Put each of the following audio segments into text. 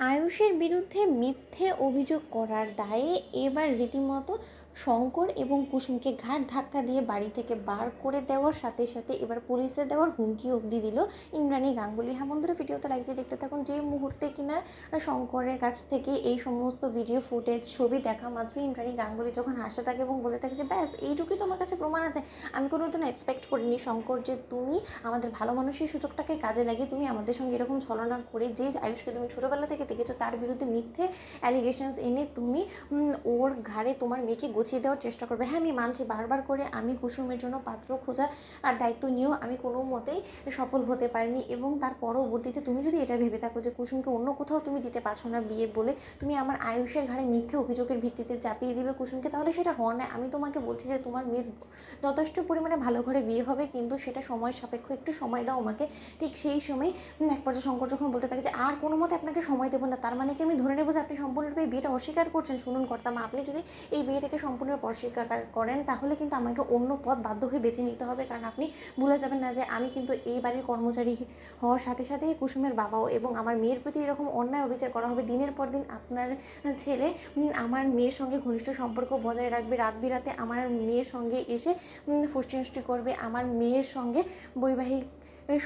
আয়ুষের বিরুদ্ধে মিথ্যে অভিযোগ করার দায়ে এবার রীতিমতো শঙ্কর এবং কুসুমকে ঘাট ধাক্কা দিয়ে বাড়ি থেকে বার করে দেওয়ার সাথে সাথে এবার পুলিশে দেওয়ার হুমকি অবধি দিল ইন্দ্রাণী গাঙ্গুলি। হ্যাঁ বন্ধুরা, ভিডিওতে লাইক দিয়ে দেখতে থাকুন। যে মুহূর্তে কিনা শঙ্করের কাছ থেকে এই সমস্ত ভিডিও ফুটেজ ছবি দেখা মাত্র ইন্দ্রাণী গাঙ্গুলি যখন হাসতে থাকে এবং বলে থাকে যে ব্যাস এইটুকুই তোমার কাছে প্রমাণ আছে, আমি কোনো দিন এক্সপেক্ট করিনি শঙ্কর যে তুমি আমাদের ভালো মানুষের সুযোগটাকে কাজে লাগিয়ে তুমি আমাদের সঙ্গে এরকম ছলনা করে যে আয়ুষকে তুমি ছোটোবেলা থেকে দেখেছো তার বিরুদ্ধে মিথ্যে অ্যালিগেশনস এনে তুমি ওর ঘাড়ে তোমার মেয়েকে গুছিয়ে দেওয়ার চেষ্টা করবে। হ্যাঁ আমি মানছি, বারবার করে আমি কুসুমের জন্য পাত্র খোঁজা আর দায়িত্ব নিয়েও আমি কোনো মতেই সফল হতে পারিনি, এবং তার পরবর্তীতে তুমি যদি এটা ভেবে থাকো যে কুসুমকে অন্য কোথাও তুমি দিতে পারছো না বিয়ে বলে তুমি আমার আয়ুষের ঘাড়ে মিথ্যে অভিযোগের ভিত্তিতে চাপিয়ে দিবে কুসুমকে, তাহলে সেটা হওয়ার নয়। আমি তোমাকে বলছি যে তোমার মেয়ের যথেষ্ট পরিমাণে ভালো ঘরে বিয়ে হবে, কিন্তু সেটা সময় সাপেক্ষ, একটু সময় দাও আমাকে। ঠিক সেই সময় এক পর্যায়ে শঙ্কর যখন বলতে থাকে যে আর কোনো মতে আপনাকে সময় দেবো না, তার মানে কি আমি ধরে নেবো যে আপনি সম্পূর্ণরূপে এই বিয়েটা অস্বীকার করছেন? শুনুন কর্তামা, আপনি যদি এই বিয়েটাকে সম্পূর্ণরূপে অস্বীকার করেন তাহলে কিন্তু আমাকে অন্য পথ বাধ্য হয়ে বেছে নিতে হবে, কারণ আপনি ভুলে যাবেন না যে আমি কিন্তু এই বাড়ির কর্মচারী হওয়ার সাথে সাথে কুসুমের বাবাও, এবং আমার মেয়ের প্রতি এরকম অন্যায় অবিচার করা হবে দিনের পর দিন আপনার ছেলে আমার মেয়ের সঙ্গে ঘনিষ্ঠ সম্পর্ক বজায় রাখবে, রাত বিরাতে আমার মেয়ের সঙ্গে এসে ফুষ্টি করবে, আমার মেয়ের সঙ্গে বৈবাহিক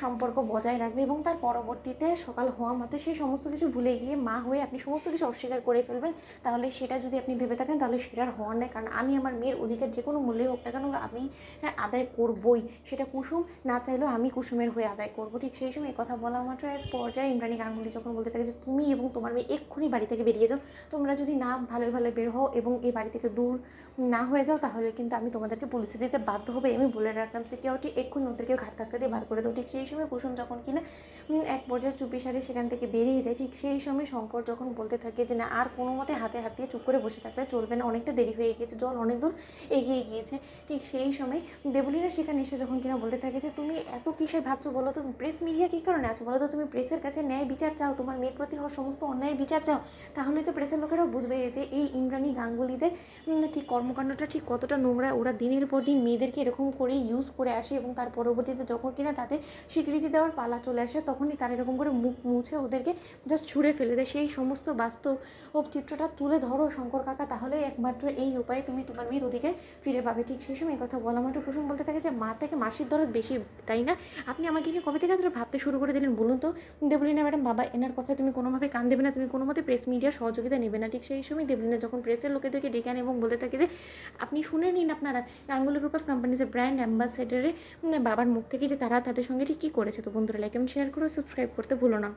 সম্পর্ক বজায় রাখবে, এবং তার পরবর্তীতে সকাল হওয়া মাত্র সেই সমস্ত কিছু ভুলে গিয়ে মা হয়ে আপনি সমস্ত কিছু অস্বীকার করে ফেলবেন। তাহলে সেটা যদি আপনি ভেবে থাকেন তাহলে সেটার হওয়ার নেই, কারণ আমি আমার মেয়ের অধিকার যে কোনো মূল্যে হোক না কেন আমি আদায় করবই, সেটা কুসুম না চাইলেও আমি কুসুমের হয়ে আদায় করবো। ঠিক সেই সময় কথা বলা মাত্র এক পর্যায়ে ইন্দ্রাণী গাঙ্গুলি যখন বলতে থাকে যে তুমি এবং তোমার মেয়ে এক্ষুনি বাড়ি থেকে বেরিয়ে যাও, তোমরা যদি না ভালো ভালো বের হও এবং এই বাড়ি থেকে দূর না হয়ে যাও তাহলে কিন্তু আমি তোমাদেরকে পুলিশে দিতে বাধ্য হবে। আমি বলে রাখলাম সিকিউরিটি এক্ষুনি ওদেরকে ঘাট ধাক্কা দিয়ে বার করে দাও। ঠিক সেই সময় কুসুম যখন কিনা এক পর্যায়ে চুপিসারে সেখান থেকে বেরিয়ে যায়, ঠিক সেই সময় শঙ্কর যখন বলতে থাকে যে না আর কোনো মতে হাতে হাত দিয়ে চুপ করে বসে থাকলে চলবে না, অনেকটা দেরি হয়ে গিয়েছে, জল অনেক দূর এগিয়ে গিয়েছে। ঠিক সেই সময় দেবলীনা সেখানে এসে যখন কিনা বলতে থাকে যে তুমি এত কিসের ভাবছো বলো তো, প্রেস মিডিয়া কী কারণে আছে বলো তো, তুমি প্রেসের কাছে ন্যায় বিচার চাও, তোমার মেয়ের প্রতি হওয়া সমস্ত অন্যায়ের বিচার চাও, তাহলে তো প্রেসের লোকেরাও বুঝবে যে এই ইন্দ্রাণী গাঙ্গুলিদের ঠিক কর্মকাণ্ডটা ঠিক কতটা নোংরা। ওরা দিনের পর দিন মেয়েদেরকে এরকম করে ইউজ করে আসে, এবং তার পরবর্তীতে যখন কিনা তাদের স্বীকৃতি দেওয়ার পালা চলে আসে তখনই তারা এরকম করে মুখ মুছে ওদেরকে জাস্ট ছুঁড়ে ফেলে দেয়। সেই সমস্ত বাস্তব চিত্রটা তুলে ধরো শঙ্কর কাকা, তাহলে একমাত্র এই উপায়ে তুমি তোমার মেয়ের অধিকার ফিরে পাবে। ঠিক সেই সময় কথা বলা মাত্র কুসুম বলতে থাকে যে মা থেকে মাসির দরদ বেশি, তাই না? আপনি আমাকে নিয়ে কবে থেকে তারা ভাবতে শুরু করে দিলেন বলুন তো? দেবলীনা ম্যাডাম, বাবা এনার কথায় তুমি কোনোভাবে কান দেবে না, তুমি কোনো মতে প্রেস মিডিয়ার সহযোগিতা নেবে না। ঠিক সেই সময় দেবলীনা যখন প্রেসের লোকেদেরকে ডেকে আনে এবং বলতে থাকে যে আপনি শুনে নিন আপনারা গাঙ্গুলি গ্রুপ অফ কোম্পানিজের ব্র্যান্ড অ্যাম্বাসেডারে বাবার মুখ থেকে যে তারা তাদের সঙ্গে ঠিক কী করেছে। তো বন্ধুরা লাইক এবং শেয়ার করো, সাবস্ক্রাইব করতে ভুলো না।